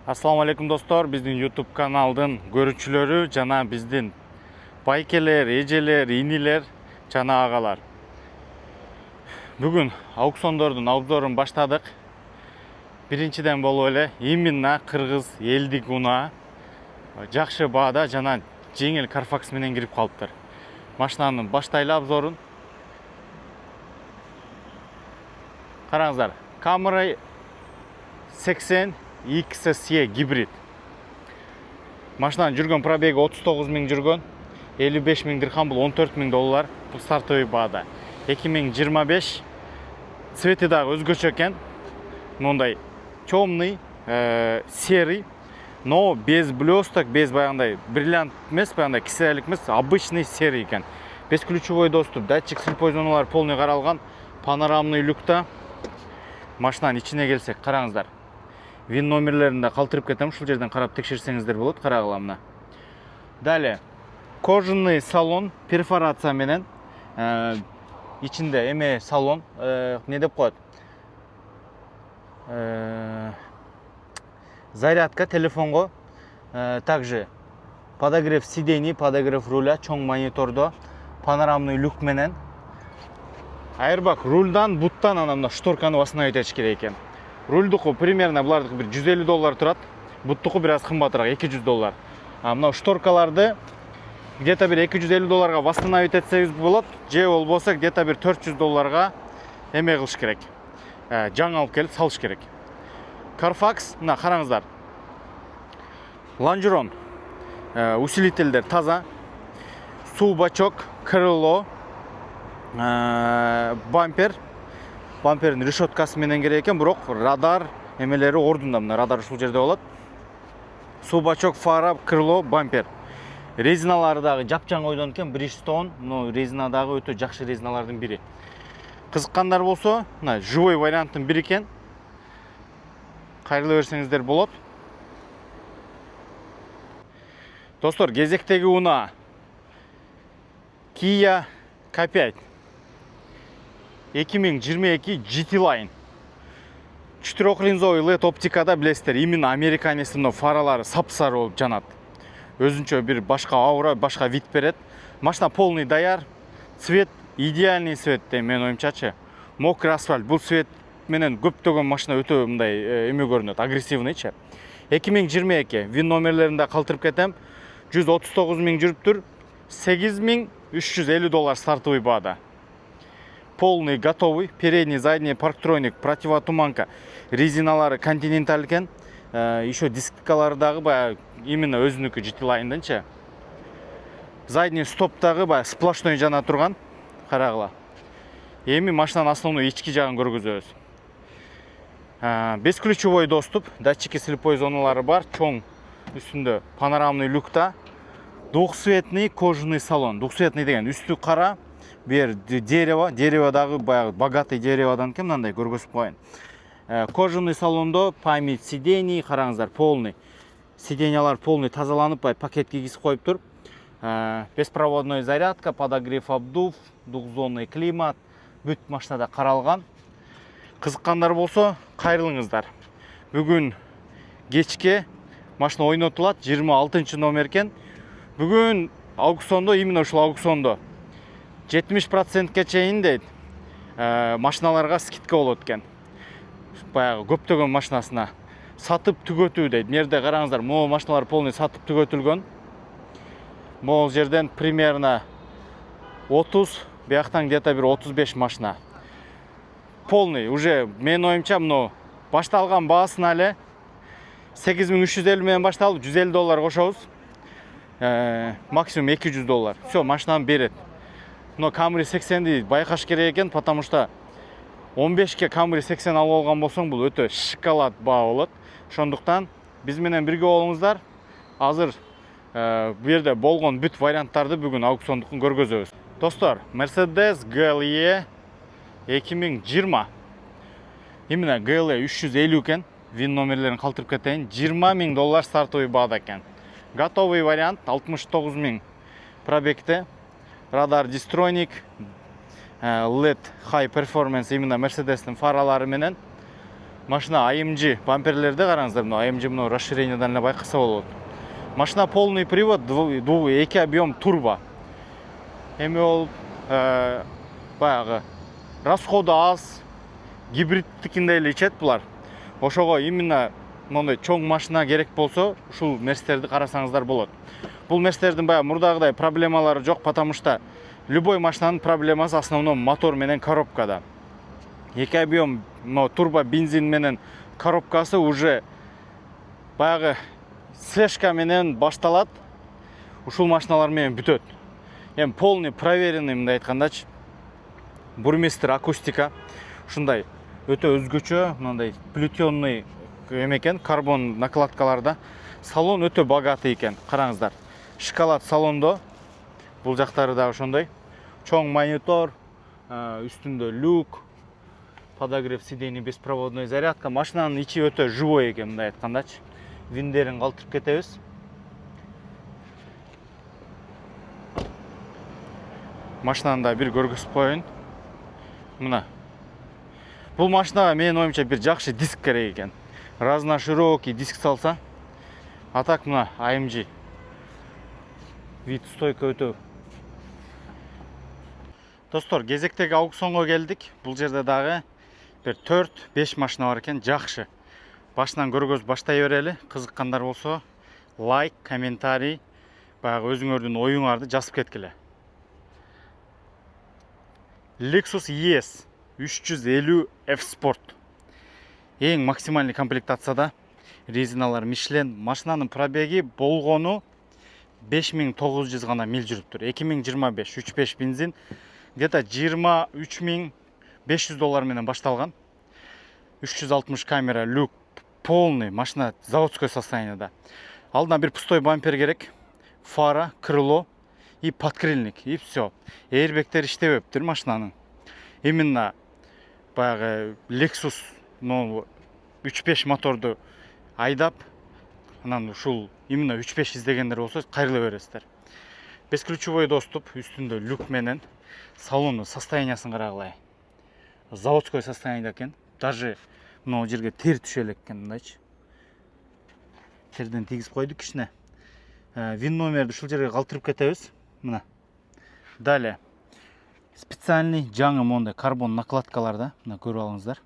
Assalamu alaikum dostlar, bizden YouTube kanalının görüntüleri, jana bizden baykeler, eceler, iniler, jana ağalar. Bugün aukциондордун обзорун баштадык. Биринчиден болуп эле именно кыргыз элдик унаа жакшы баада жана жеңил Carfax менен кирип калыптыр. Машинанын баштайлы обзорун. Караңыздар, Camry 80 XSE гибрид. Машинанын жүргөн пробеги 39 миң жүргөн, 55 миң дирхам, бул 14 миң доллар, бул стартовый баада. 2025 цвети дагы өзгөчө экен. Мындай темный, серый, но без блесток, без баягындай бриллиант эмес, баягындай кисерелик эмес, обычный серый экен. Бесключевой доступ, датчик слепой зоналар полный каралган, панорамный люкта. Машинанын ичине келсек, караңыздар. Вин номерлеринде калтырып кетем, ушул жерден карап текшерсеңиздер болот, карагыла мына. Далее, кожаный салон, перфорация менен, ичинде эме салон, не деп коет? Зарядка телефонго, также подогрев сидений, подогрев руля, чоң монитордо, панорамный люк менен. Airbag рульдан, буттан анан шторканы восстановить керек экен. Рульдуку примерно булардыкы бир 150 доллар турат, буттуку бир аз кымбатыраак 200 доллар. Мына шторкаларды где-то бир 250 долларга восстановить этсеңиз болот, же болбосо где-то бир 400 долларга эме кылыш керек. Жаңы алып келип салыш керек. Carfax, мына караңыздар. Лонжерон, усилительдер таза, суу бачок, крыло, бампер, бампердин решеткасы менен керек экен, бирок радар эмелери ордунда. Мына радар ушул жерде болот. Суу бачок, фара, крыло, бампер. Резиналары дагы жапжаң ойдон экен, Bridgestone, но резина дагы өтө жакшы резиналардын бири. Кызыккандар болсо, мына живой варианттын бири экен. Кайрыла берсеңиздер болот. Достор, кезектеги унаа Kia K5 2022 GT Line. 4-линзовый LED оптикада билесиздер, именно американецтин фаралары сапсары болуп жанат. Өзүнчө бир башка аура, башка вид берет. Машина полный даяр, цвет идеальный цвет деп мен оюмчачы. Мокрый асфальт, бул цвет менен көптөгөн машина өтө мындай эме көрүнөт, агрессивныйчы. 2022 вин номерлеринде калтырып кетем. 139 миң жүрүптүр, 8350 доллар стартовый баада. Полный готовый, передний, задний парктроник, противотуманка, резиналары континенталь экен. Еще дискалары дагы именно өзүнүкү GT Line'дынчы. Задний стоптагы сплошной жана турган, карагыла. Эми машинанын основной ички жагын көргөзөбүз. Бесключевой доступ, датчики слепой зоналары бар, чоң үстүндө панорамный люкта. Двухцветный кожаный салон. Двухцветный деген үстү кара, бер дерево, дерево дагы богатый дереводан экен, мындай көргөзүп коеюн. Кожаный салондо память сидений, караңыздар, полный. Сиденьялар полный тазаланып, пакет кийгизип коюптур. Беспроводной зарядка, подогрев обдув, двухзонный климат, бүт машинада каралган. Кызыккандар болсо, кайрылыңыздар. Бүгүн кечке машина ойнотулат, 26 номер экен. Бүгүн аукциондо, именно ушул аукциондо 70%ке чейин дейт машиналарга скидка болот экен. Баягы көптөгөн машинасына сатып түгөтүү дейт. Мерде караңыздар, могу машиналар полный сатып түгөтүлгөн. Могу жерден примерно 30, бияктан где-то бир 35 машина. Полный, уже мен оюмча мына башталган баасына эле 8350 менен башталып, 150 доллар кошобуз. Максимум 200 доллар. Все, машинаны берет. Но Camry 80-ди байкаш керек экен, потому что 15ке Camry 80 алып алган болсоң, бул өтө шоколад баа болот. Ошондуктан биз менен бирге болуңуздар. Азыр бу жерде болгон бүт варианттарды бүгүн аукциондукун көргөзөбүз. Достор, Mercedes GLE 2020. Именно GLE 350 экен. Вин номерлерин калтырып кетейин. 20 миң доллар стартовый баада экен. Готовый вариант 69 миң пробегте. Радар дистроник, LED High Performance, именно Mercedes'in фаралары менен. Машина AMG бамперлерде қараңыздар, мына AMG мына расширениедан эле байкаса болот. Машина полный привод, эки объем турбо. Эми ол баягы расходу аз, гибридтикиндей эле ичет булар. Ошого именно мондай чоң машина керек болсо, ушул мерстерди карасаңыздар болот. Бул мерстердин баягы мурдагыдай проблемалары жок, потому что любой машинанын проблемасы основном мотор менен коробкада. Эки объем турбо бензин менен коробкасы уже баягы слежка менен башталат. Ушул машиналар менен бүтөт. Эми полный проверенный мындай айткандачы. Бурмистр акустика ушундай өтө өзгөчө, мындай плетённый экен, карбон накладкаларда. Салон өтө богатый экен. Караңыздар. Шоколад салондо. Бул жактары да ошондой. Чоң монитор, үстүндө люк, подогрев сидений, беспроводной зарядка. Машинанын ичи өтө живой экен, мындай айткандачы. Виндерин калтырып кетебиз. Машинаны да бир көргөзүп коеюн. Мына. Бул машинага менин оюмча бир жакшы диск керек экен. Разноширокий диск салса. А так мына AMG. Вид стойка өтө. Достор, кезектеги аукционго келдик. Бул жерде дагы бир 4-5 машина бар экен, жакшы. Башынан көргөз баштай берели. Кызыккандар болсо, лайк, комментарий, баягы өзүңөрдүн оюңарды жазып кеткиле. Lexus ES 350 F-Sport. Эң максимальный комплектацияда. Резиналар Michelin. Машинанын пробеги болгону 5900 гана миль жүрүптүр. 2025 3.5 бензин. Где-то 23500 доллар менен башталган. 360 камера, люк, полный. Машина заводской состояниеда. Алдына бир пустой бампер керек. Фара, крыло и подкрыльник. И все. Эйрбектер иштебептир машинанын. Именно баягы Lexus 3.5 моторду айдап, анан ушул именно 3.5 издегендер болсо кайрыла бересиздер. Бесключевой доступ, үстүндө люк менен. Салондун состояниясын карагылай. Заводской состояниеда экен. Даже мына жерге тер түшө элек экен, мындайчы. Терден тийгиз койдук кичине. Вин номерди ушул жерге калтырып кетебиз. Мына. Далее. Специальный жаңы мондай карбон накладкаларда, мына көрүп алыңыздар.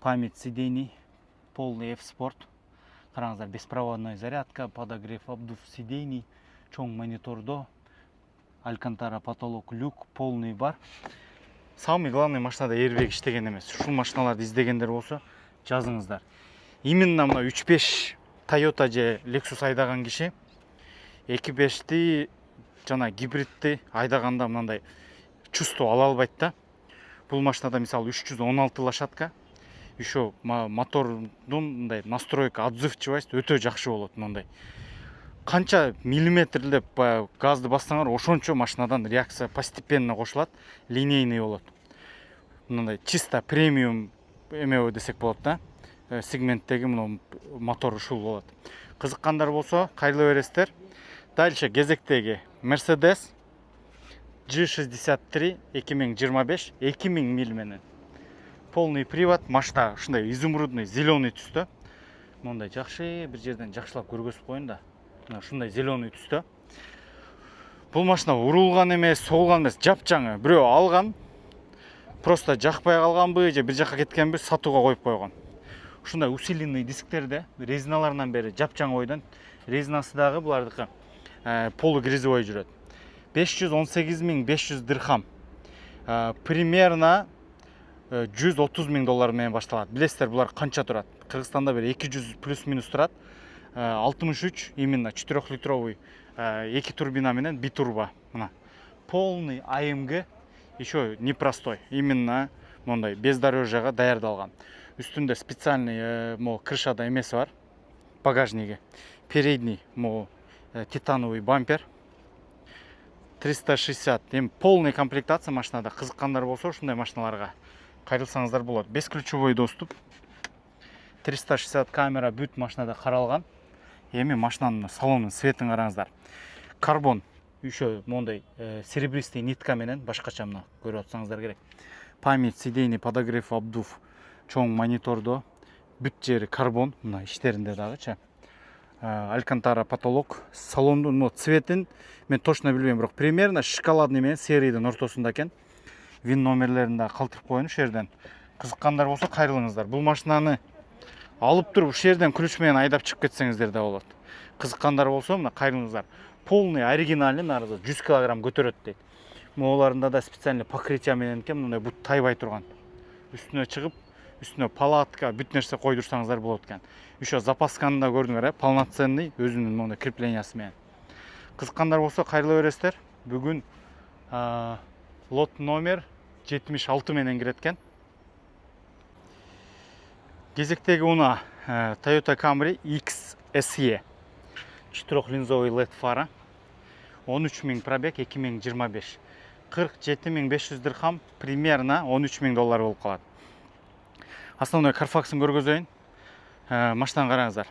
Память сидений, полный F-Sport. Караңыздар, беспроводной зарядка, подогрев обдув сидений, чоң монитордо, алькантара, потолок, люк, полный бар. Самый главный машинада airbag иштеген эмес. Ушул машиналарды издегендер болсо, жазыңыздар. Именно мына 3.5 Toyota же Lexus айдаган киши 2.5ти жана гибридти айдаганда мындай чувство ала албайт да. Бул машинада мисалы 316 лошадка. Еще мотордун мындай настройка, отзывчивость өтө жакшы болот мындай. Канча миллиметрлеп газды бассаңар, ошончо машинадан реакция постепенно кошулат, линейный болот. Мындай чисто премиум эме десек болот да. Сегменттеги мына мотор ушул болот. Кызыккандар болсо, кайрыла бересиздер. Дальше кезектеги Mercedes G63 2025 2000 миль менен. Полный привод, машина ушундай изумрудный, зеленый түстө. Мындай жакшы, бир жерден жакшылап көргөзүп коеюн да. Мына ушундай зеленый түстө. Бул машина урулган эмес, соолган эмес, жапжаңы. Бирөө алган, просто жакпай калганбы же бир жакка кеткенби, сатууга коюп койгон. Ушундай усиленный дисктерде, резиналарынан бери жапжаң ойдон. Резинасы дагы булардыкы полугрязевой жүрөт. 518.500 дирхам. Примерно 130.000 доллар менен башталат. Билесиздер, булар канча турат? Кыргызстанда бир 200 плюс-минус турат. 63 именно 4-литровый 2 турбина менен битурбо. Мына полный AMG, еще непростой. Именно мондай бездорожьяга даярдалган. Үстүндө специальный крышада эмеси бар. Багажниги. Передний титановый бампер. 360. Эми полный комплектация машинада. Кызыккандар болсо ушундай машиналарга кайрылсаңыздар болот. Бесключевой доступ. 360 камера бүт машинада каралган. Эми машинанын салонунун светин караңыздар. Карбон, еще мондай серебристый нитка менен башкача мына көрүп атсаңыздар керек. Память сидений, подогрев обдув, чоң монитордо, бүт жери карбон, мына иштеринде дагычы. Алькантара потолок, салондун цветин мен точно билбейм, бирок примерно шоколадный менен серийдин ортосунда экен. Вин номерлерин да калтырып коеюн ушул жерден. Кызыккандар болсо кайрылыңыздар. Бул машинаны алып туруп ушул жерден ключ менен айдап чыгып кетсеңиздер да болот. Кызыккандар болсо мына кайрылыңыздар. Полный оригинальный нарызы 100 кг көтөрөт дейт. Мооларында да специальный покрытие менен экен, мындай бут тайбай турган. Үстүнө чыгып, үстүнө палатка, бүт нерсе койдурсаңыздар болот экен. Еще запасканы да көрдүңөр, полноценный өзүнүн мондай креплениясы менен. Кызыккандар болсо кайрыла бересиздер. Бүгүн лот номер 76 менен кирет экен. Кезектеги уна Toyota Camry X SE. 4-линзовый LED фара. 13.000 пробег, 2025. 47.500 дирхам, примерно 13.000 доллар болуп калат. Основной Carfax'ын көргөзөйүн. Машинаны караңыздар.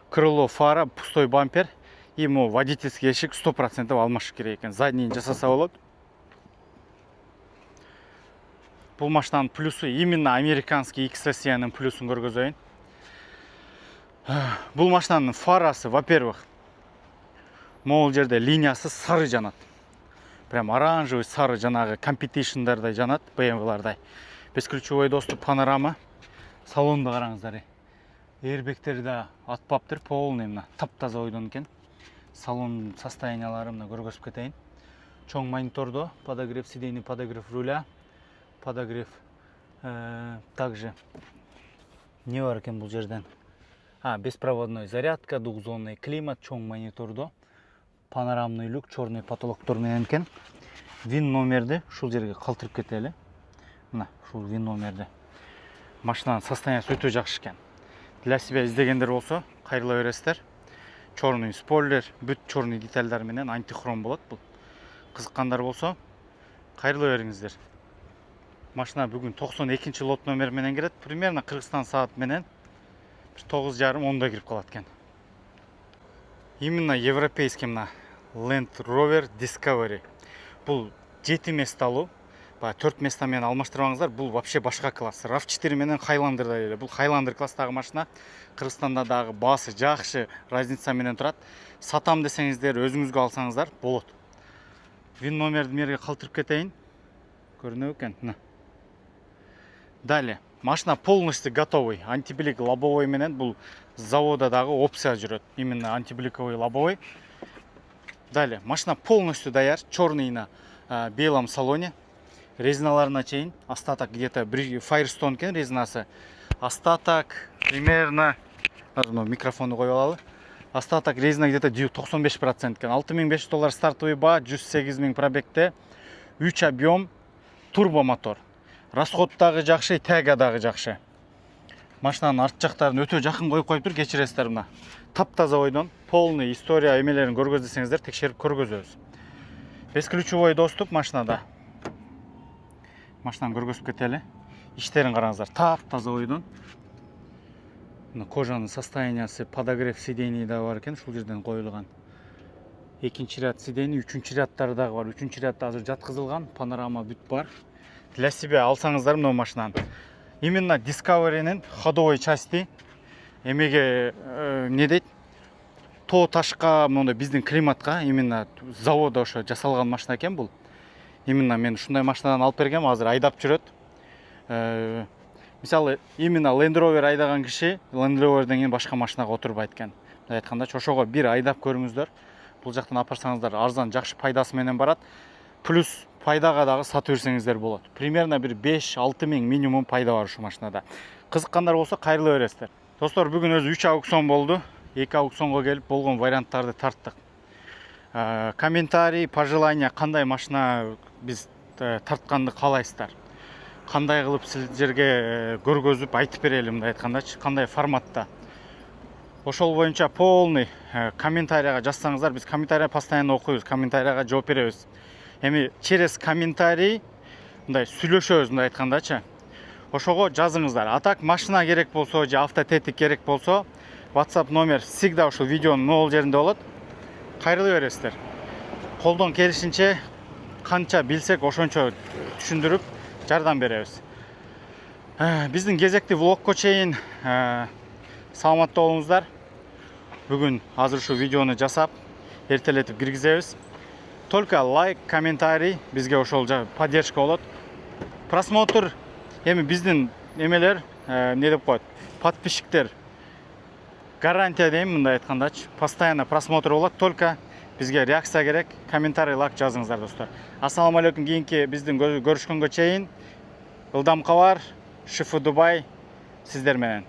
Крыло, фара, пустой бампер. И водительский эшик 100% алмашыш керек экен. Заднийин жасаса болот. Бул машинанын плюсу именно американский XSE-нын плюсун көргөзөйүн. Бул машинанын фарасы, во-первых, могул жерде линиясы сары жанат. Прям оранжевый сары, жанагы competition'дардай жанат, BMW-лардай. Бесключевой доступ, панорама. Салонду караңыздар. Airbag'тери да атпаптыр, полный мына таптаза ойдон экен. Салон состояниялары мына көргөзүп кетейин. Чоң монитордо, подогрев сидений, подогрев руля, подогрев также не бар экен бул жерден. Беспроводной зарядка, двухзонный климат, чоң монитордо, панорамный люк, черный потолоктор менен экен. Вин номерди ушул жерге калтырып кетели. Мына ушул вин номерди. Машинанын состояниясы өтө жакшы экен. Для себя издегендер болсо кайрыла бересиздер. Черный спойлер, бүт черный детальдар менен антихром болот бул. Кызыккандар болсо кайрыла бериңиздер. Машина бүгүн 92 лот номер менен кирет. Примерно Кыргызстан саат менен 9:30-10 кирип калат экен. Именно европейский мына Land Rover Discovery. Бул 7 месталуу. 4 места менен алмаштырбаңыздар. Бул вообще башка класс. RAV4 менен Highlander эле. Бул Highlander класстагы машина. Кыргызстанда дагы баасы жакшы разница менен турат. Сатам десеңиздер, өзүңүзгө алсаңыздар болот. Вин номерди мерге калтырып кетейин. Көрүнөбү экен? Мына. Далее. Машина полностью готовый. Антиблик лобовой менен бул завода дагы опция жүрөт. Именно антибликовый лобовой. Далее. Машина полностью даяр. Черный на белом салоне. Резиналарына чейин. Остаток где-то Firestone кен резинасы. Остаток примерно микрофонду коюп алалы. Остаток резина где-то 95% кен. 6500 доллар стартовый баа, 108 000 пробегте. 3 объем турбо мотор. Расход дагы жакшы, тяга дагы жакшы. Машинанын арт жактарын өтө жакын коюп коюптур, кечиресиздер мына. Таптаза ойдон полный история эмелерин көргөз десеңиздер, текшерип көргөзөбүз. Бесключевой доступ машинада. Машинаны көргөзүп кетели. Иштерин караңыздар, таптаза ойдон. Мына кожанын состояниясы, подогрев сидений да бар экен, ушул жерден коюлган. Экинчи ряд сидений, үчүнчү рядтары дагы бар. Үчүнчү рядда азыр жаткызылган, панорама бүт бар. Для себя алсаңыздар мына машинаны. Именно Discovery'nin ходовой части эмеге не дейт? Тоо ташка, мондай биздин климатка именно завода ошо жасалган машина экен бул. Именно мен ушундай машинадан алып бергем, азыр айдап жүрөт. Мисалы, именно Land Rover айдаган киши Land Rover'ден кийин башка машинага отурбайт экен. Мындай айтканда, ошого бир айдап көрүңүздөр. Бул жактан апарсаңыздар арзан, жакшы пайдасы менен барат. Плюс пайдага дагы сатып берсеңиздер болот. Примерно бир 5-6 миң минимум пайда бар ушул машинада. Кызыккандар болсо кайрыла бересиздер. Достор, бүгүн өзү 3 аукцион болду. 2 аукционго келип болгон варианттарды тарттык. Комментарий, пожелания, кандай машина биз тартканды каалайсыздар? Кандай кылып силерге көргөзүп айтып берели, мындай айткандачы, кандай форматта? Ошол боюнча полный комментарийга жазсаңыздар, биз комментарий постоянно окуйбуз, комментарийга жооп беребиз. Эми через комментарий мындай сүйлөшөбүз, мындай айткандачы. Ошого жазыңыздар. А так машина керек болсо же автотетик керек болсо, WhatsApp номер всегда ушул видеонун могул жеринде болот. Кайрыла бересиздер. Колдон келишинче канча билсек ошончо түшүндүрүп жардам беребиз. Биздин кезекти влогко чейин саламатта болуңуздар. Бүгүн азыр ушу видеону жасап, эртелетип киргизебиз. Только лайк, комментарий бизге ошол поддержка болот. Просмотр эми биздин эмелер эмне деп коет? Подписчиктер гарантия дейм, мындай айткандачы. Постоянно просмотр болот, только бизге реакция керек. Комментарий, лайк жазыңыздар достор. Ассаламу алейкум, кийинки биздин көрүшкөнгө чейин ылдам кабар, Шифу Дубай сиздер менен.